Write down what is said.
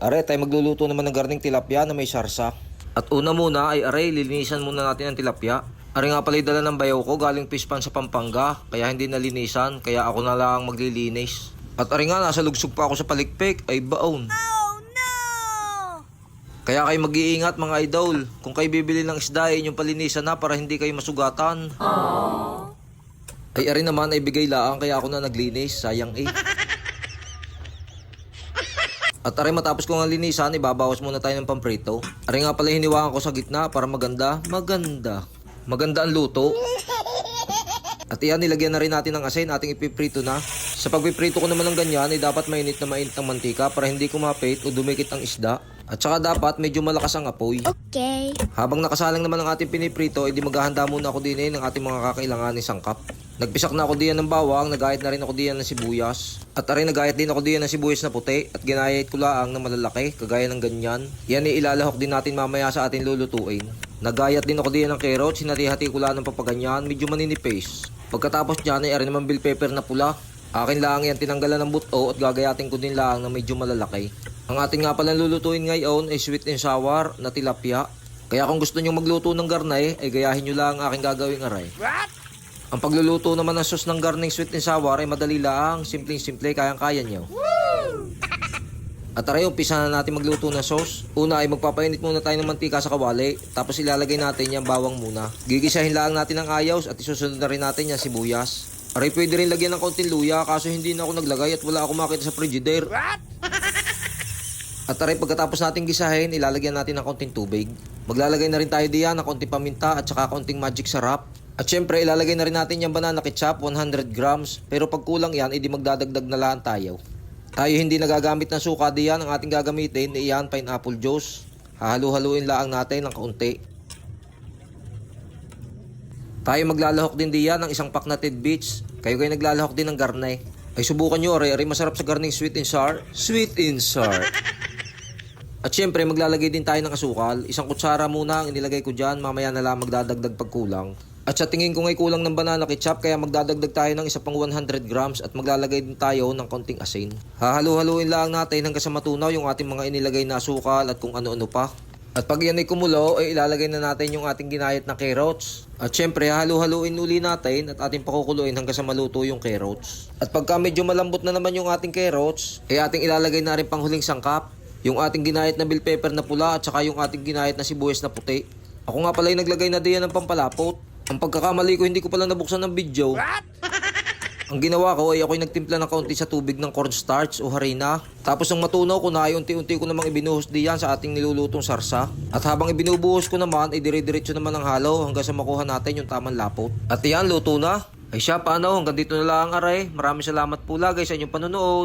Are, tayo magluluto naman ng garning tilapia na may sarsa. At una muna ay aray, lilinisan muna natin ang tilapia. Are nga pala dala ng bayaw ko galing fish pan sa Pampanga, kaya hindi nalinisan, kaya ako na lang maglilinis. At are nga, nasa lugsog pa ako sa palikpik, ay baon. Oh no! Kaya kayo mag-iingat mga idol, kung kayo bibili ng isda, inyong palinisan na para hindi kayo masugatan. Aww. Ay are naman ay bigay laang, kaya ako na naglinis, sayang eh. At aray matapos ko nga linisan, ibabawas muna tayo ng pamprito. Aray nga pala hiniwakan ko sa gitna para maganda. Maganda ang luto. At iyan, nilagyan na rin natin ng asin, ating ipiprito na. Sa pagpiprito ko naman ng ganyan, ay dapat mainit na mainit ang mantika para hindi kumapit o dumikit ang isda. At saka dapat medyo malakas ang apoy. Okay. Habang nakasalang naman ang ating piniprito, edi maghahanda muna ako din ng ating mga kakailanganin sangkap. Nagpisak na ako diyan ng bawang, nagayat na rin ako diyan ng sibuyas. At aray nagayat din ako diyan ng sibuyas na puti at ginayat ko laang na malalaki, kagaya ng ganyan. Yan ilalahok din natin mamaya sa ating lulutuin. Nagayat din ako diyan ng carrots, hinati-hati ko lang ng papaganyan, medyo maninipis. Pagkatapos niyan ay aray naman bell pepper na pula. Akin lang yan tinanggalan ng buto at gagayatin ko din lang na medyo malalaki. Ang ating nga pala lulutuin ngayon ay sweet and sour na tilapia. Kaya kung gusto nyo magluto ng garnay, ay gayahin nyo lang ang aking gagawing aray. Ang pagluluto naman ng sauce ng garning sweet and sour ay madali lang, simpleng-simple, kayang-kaya nyo. At aray, umpisa na natin magluto ng sauce. Una ay magpapainit muna tayo ng mantika sa kawali, tapos ilalagay natin yung bawang muna. Gigisahin lang natin ang ayaws at isusunod na rin natin yung sibuyas. Aray, pwede rin lagyan ng konting luya, kaso hindi na ako naglagay at wala ako makita sa frigidaire. At aray, pagkatapos natin gisahin, ilalagyan natin ng konting tubig. Maglalagay na rin tayo diyan ng konting paminta at saka konting magic sarap. At syempre, ilalagay na rin natin yung banana ketchup, 100 grams. Pero pag kulang yan, edi magdadagdag na lang tayo. Tayo hindi nagagamit ng suka diyan, ang ating gagamitin, iyan pineapple juice. Hahalu-haluin lang natin ng kaunti. Tayo maglalahok din diyan ng isang pack na tidbits. Kayo naglalahok din ng garnay. Ay subukan nyo, aray masarap sa garning sweet and sour. Sweet and sour. At syempre, maglalagay din tayo ng asukal. Isang kutsara muna ang inilagay ko dyan, mamaya na lang magdadagdag pag kulang. At sa tingin ko ngay kulang ng banana ketchup, kaya magdadagdag tayo ng isa pang 100 grams at maglalagay din tayo ng konting asin. Hahalu-haluin lang natin hanggang sa matunaw yung ating mga inilagay na asukal at kung ano-ano pa. At pag yan ay kumulo, ay ilalagay na natin yung ating ginayat na carrots. At syempre, halu-haluin uli natin at ating pakukuluin hanggang sa maluto yung carrots. At pagka medyo malambot na naman yung ating carrots, ay ating ilalagay na rin panghuling sangkap. Yung ating ginayat na bell pepper na pula at saka yung ating ginayat na sibuyas na puti. Ako nga pala yung naglagay na diyan ng pampalapot. Ang pagkakamali ko, hindi ko pala nabuksan ng video. Ang ginawa ko ay ako'y nagtimpla ng kaunti sa tubig ng cornstarch o harina. Tapos ang matunaw ko na ay unti-unti ko namang ibinuhos diyan sa ating nilulutong sarsa. At habang ibinubuhos ko naman ay dire-diretso naman ang halo hanggang sa makuha natin yung tamang lapot. At yan, luto na. Ay siya, paano? Hanggang dito na lang aray. Maraming salamat po lagi sa inyong panonood.